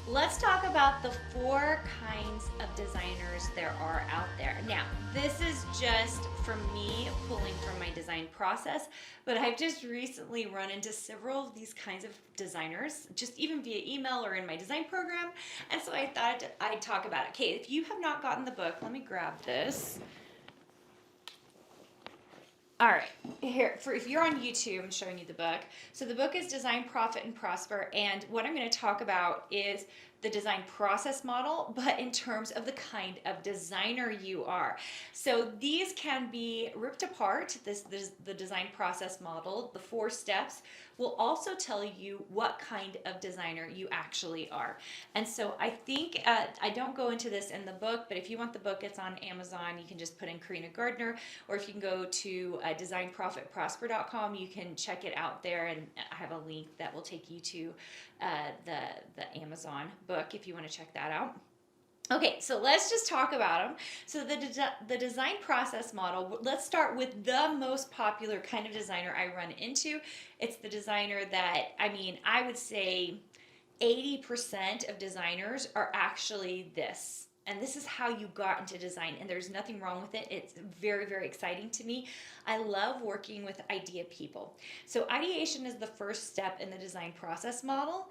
Let's talk about the 4 kinds of designers there are out there. Now, this is just from me pulling from my design process, but I've just recently run into several of these kinds of designers, just even via email or in my design program. And so I thought I'd talk about it. Okay, if you have not gotten the book, let me grab this. All right, here for if you're on YouTube, I'm showing you the book. So the book is Design, Profit, and Prosper, and what I'm going to talk about is the design process model, but in terms of the kind of designer you are. So these can be ripped apart. This the design process model, the 4 steps, will also tell you what kind of designer you actually are. And so I think I don't go into this in the book, but if you want the book, it's on Amazon. You can just put in Carina Gardner, or if you can go to designprofitprosper.com, you can check it out there, and I have a link that will take you to the Amazon book if you want to check that out. Okay, so let's just talk about them. So the design process model, let's start with the most popular kind of designer I run into. It's the designer that, I would say 80% of designers are actually this. And this is how you got into design, and there's nothing wrong with it. It's very, very exciting to me. I love working with idea people. So ideation is the first step in the design process model.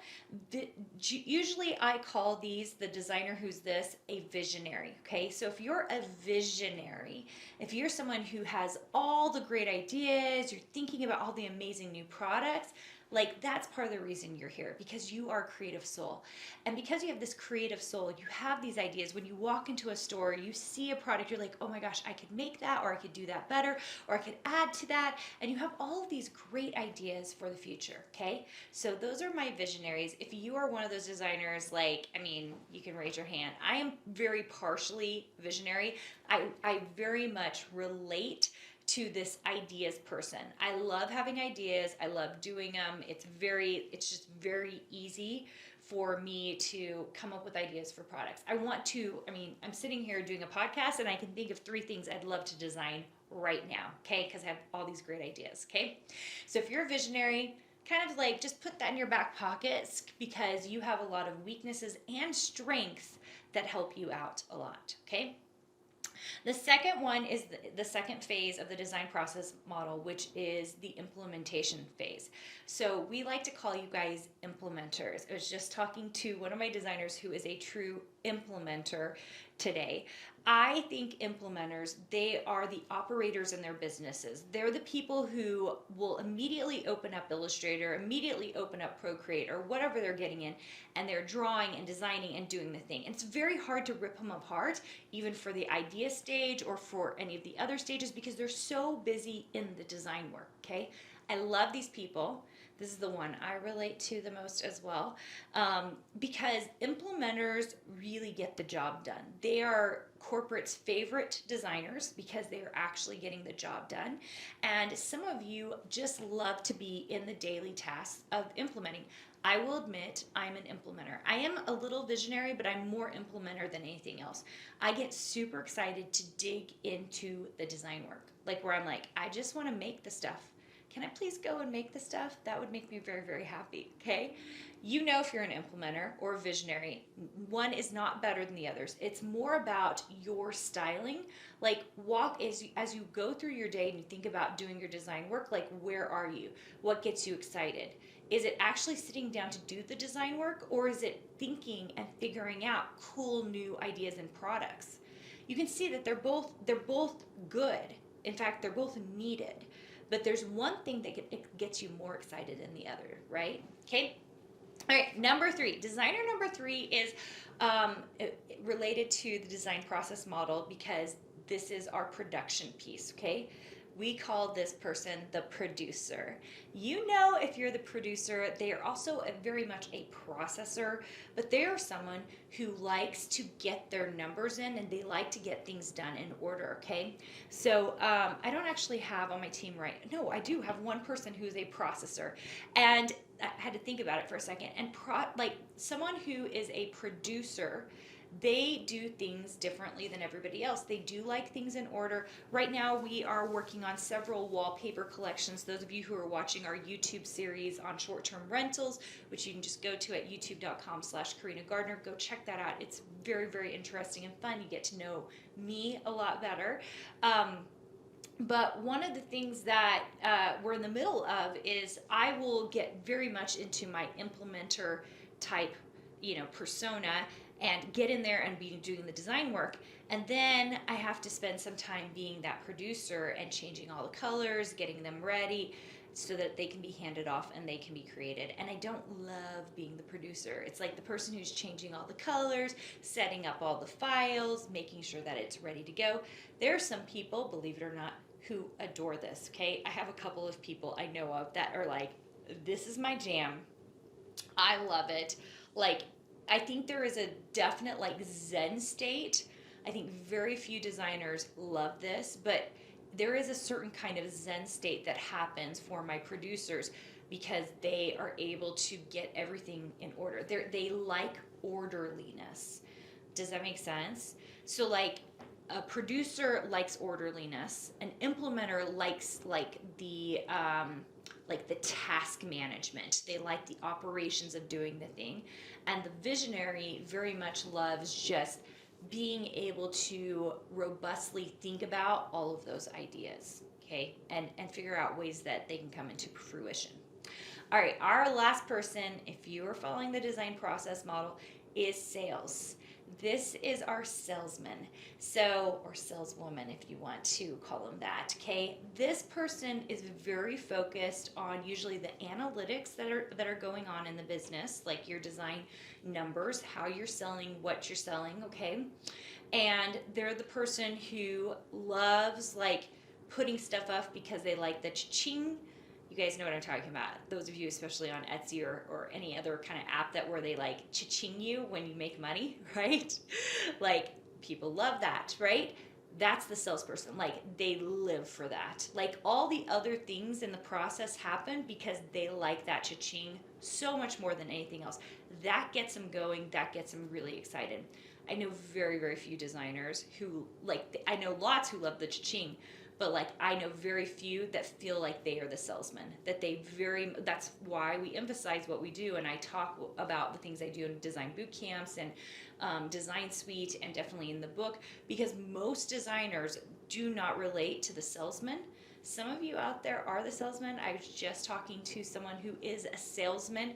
Usually I call these the designer who's this, a visionary. Okay, so if you're a visionary, if you're someone who has all the great ideas, you're thinking about all the amazing new products, like that's part of the reason you're here, because you are a creative soul. And because you have this creative soul, you have these ideas. When you walk into a store, you see a product, you're like, oh my gosh, I could make that, or I could do that better, or I could add to that. And you have all of these great ideas for the future, okay? So those are my visionaries. If you are one of those designers, you can raise your hand. I am very partially visionary. I very much relate to this ideas person. I love having ideas. I love doing them. It's just very easy for me to come up with ideas for products. I'm sitting here doing a podcast and I can think of 3 things I'd love to design right now, okay? Because I have all these great ideas, okay? So if you're a visionary, kind of like just put that in your back pockets, because you have a lot of weaknesses and strengths that help you out a lot, okay? The second one is the second phase of the design process model, which is the implementation phase. So we like to call you guys implementers. I was just talking to one of my designers who is a true implementer today. I think implementers, they are the operators in their businesses. They're the people who will immediately open up Illustrator, immediately open up Procreate, or whatever they're getting in, and they're drawing and designing and doing the thing. And it's very hard to rip them apart, even for the idea stage or for any of the other stages, because they're so busy in the design work, okay? I love these people. This is the one I relate to the most as well, because implementers really get the job done. They are corporate's favorite designers because they are actually getting the job done. And some of you just love to be in the daily tasks of implementing. I will admit I'm an implementer. I am a little visionary, but I'm more implementer than anything else. I get super excited to dig into the design work, like where I'm like, I just want to make the stuff. Can I please go and make the stuff? That would make me very, very happy, okay? You know, if you're an implementer or a visionary, one is not better than the others. It's more about your styling. Like walk as you go through your day and you think about doing your design work, like where are you? What gets you excited? Is it actually sitting down to do the design work, or is it thinking and figuring out cool new ideas and products? You can see that they're both good. In fact, they're both needed. But there's one thing that gets you more excited than the other, right? Okay. All right, number 3. Designer number 3 is related to the design process model, because this is our production piece, okay? We call this person the producer. You know, if you're the producer, they are also very much a processor, but they are someone who likes to get their numbers in, and they like to get things done in order, okay? So I don't actually have on my team no, I do have one person who's a processor, and I had to think about it for a second. And like someone who is a producer, they do things differently than everybody else. They do like things in order. Right now, we are working on several wallpaper collections. Those of you who are watching our YouTube series on short-term rentals, which you can just go to at youtube.com/Carina Gardner, go check that out. It's very, very interesting and fun. You get to know me a lot better. But one of the things that we're in the middle of is I will get very much into my implementer type, persona, and get in there and be doing the design work. And then I have to spend some time being that producer and changing all the colors, getting them ready so that they can be handed off and they can be created. And I don't love being the producer. It's like the person who's changing all the colors, setting up all the files, making sure that it's ready to go. There are some people, believe it or not, who adore this, okay? I have a couple of people I know of that are like, this is my jam. I love it. Like, I think there is a definite like Zen state. I think very few designers love this, but there is a certain kind of Zen state that happens for my producers because they are able to get everything in order. They like orderliness. Does that make sense? So like a producer likes orderliness. An implementer likes like the task management. They like the operations of doing the thing. And the visionary very much loves just being able to robustly think about all of those ideas, okay? And figure out ways that they can come into fruition. All right, our last person, if you are following the design process model, is sales. This is our salesman, or saleswoman if you want to call them that, okay? This person is very focused on usually the analytics that are going on in the business, like your design numbers, how you're selling, what you're selling, okay? And they're the person who loves like putting stuff up because they like the cha-ching. You guys know what I'm talking about. Those of you, especially on Etsy or any other kind of app where they like cha-ching you when you make money, right? Like people love that, right? That's the salesperson. Like they live for that. Like all the other things in the process happen because they like that cha-ching so much more than anything else. That gets them going. That gets them really excited. I know very, very few designers who I know lots who love the cha-ching, but like I know very few that feel like they are the salesman, that's why we emphasize what we do. And I talk about the things I do in design boot camps and design suite and definitely in the book, because most designers do not relate to the salesman. Some of you out there are the salesman. I was just talking to someone who is a salesman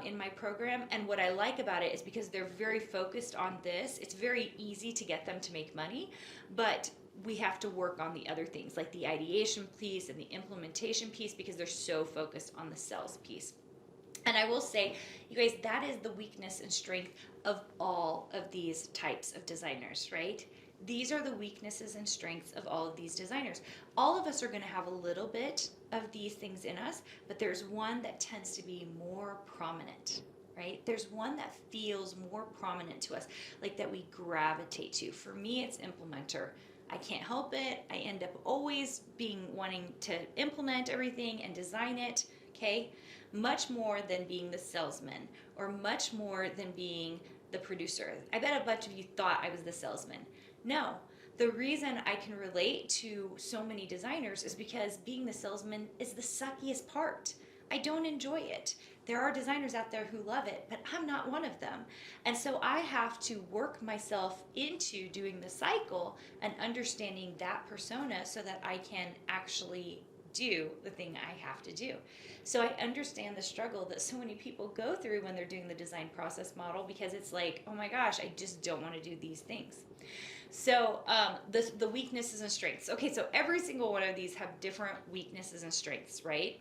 in my program. And what I like about it is because they're very focused on this, it's very easy to get them to make money, but we have to work on the other things like the ideation piece and the implementation piece because they're so focused on the sales piece. And I will say, you guys, that is the weakness and strength of all of these types of designers, right? These are the weaknesses and strengths of all of these designers. All of us are going to have a little bit of these things in us, but there's one that tends to be more prominent, right? There's one that feels more prominent to us, like that we gravitate to. For me, it's implementer. I can't help it. I end up always wanting to implement everything and design it, okay? Much more than being the salesman or much more than being the producer. I bet a bunch of you thought I was the salesman. No, the reason I can relate to so many designers is because being the salesman is the suckiest part. I don't enjoy it. There are designers out there who love it, but I'm not one of them. And so I have to work myself into doing the cycle and understanding that persona so that I can actually do the thing I have to do. So I understand the struggle that so many people go through when they're doing the design process model, because it's like, oh my gosh, I just don't want to do these things. So the weaknesses and strengths. Okay, so every single one of these have different weaknesses and strengths, right?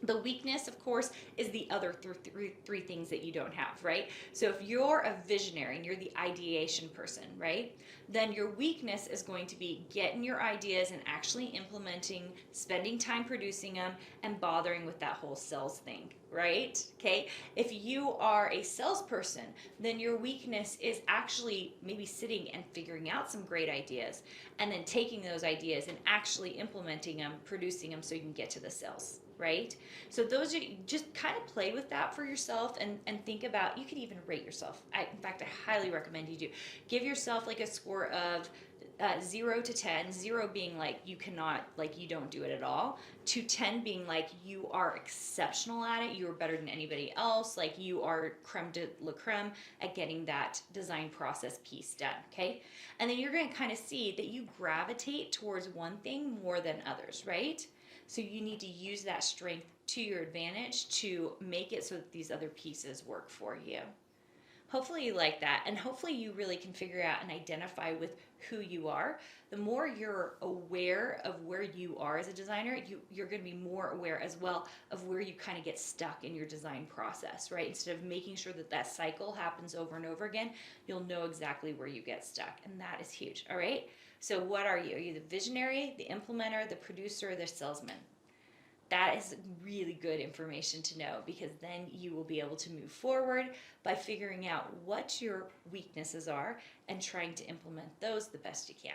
The weakness, of course, is the other three things that you don't have, right? So if you're a visionary and you're the ideation person, right, then your weakness is going to be getting your ideas and actually implementing, spending time producing them, and bothering with that whole sales thing, right? Okay. If you are a salesperson, then your weakness is actually maybe sitting and figuring out some great ideas and then taking those ideas and actually implementing them, producing them so you can get to the sales. right? So those are, just kind of play with that for yourself and think about, you could even rate yourself. In fact, I highly recommend you do. Give yourself like a score of 0 to 10, 0 being like you cannot, like you don't do it at all, to 10 being like you are exceptional at it, you are better than anybody else, like you are creme de la creme at getting that design process piece done, okay? And then you're going to kind of see that you gravitate towards one thing more than others, right? So you need to use that strength to your advantage to make it so that these other pieces work for you. Hopefully you like that, and hopefully you really can figure out and identify with who you are. The more you're aware of where you are as a designer, you're going to be more aware as well of where you kind of get stuck in your design process, right? Instead of making sure that that cycle happens over and over again, you'll know exactly where you get stuck, and that is huge, all right? So what are you? Are you the visionary, the implementer, the producer, the salesman? That is really good information to know, because then you will be able to move forward by figuring out what your weaknesses are and trying to implement those the best you can.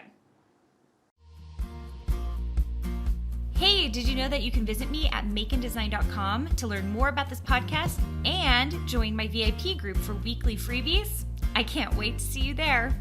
Hey, did you know that you can visit me at makeanddesign.com to learn more about this podcast and join my VIP group for weekly freebies? I can't wait to see you there.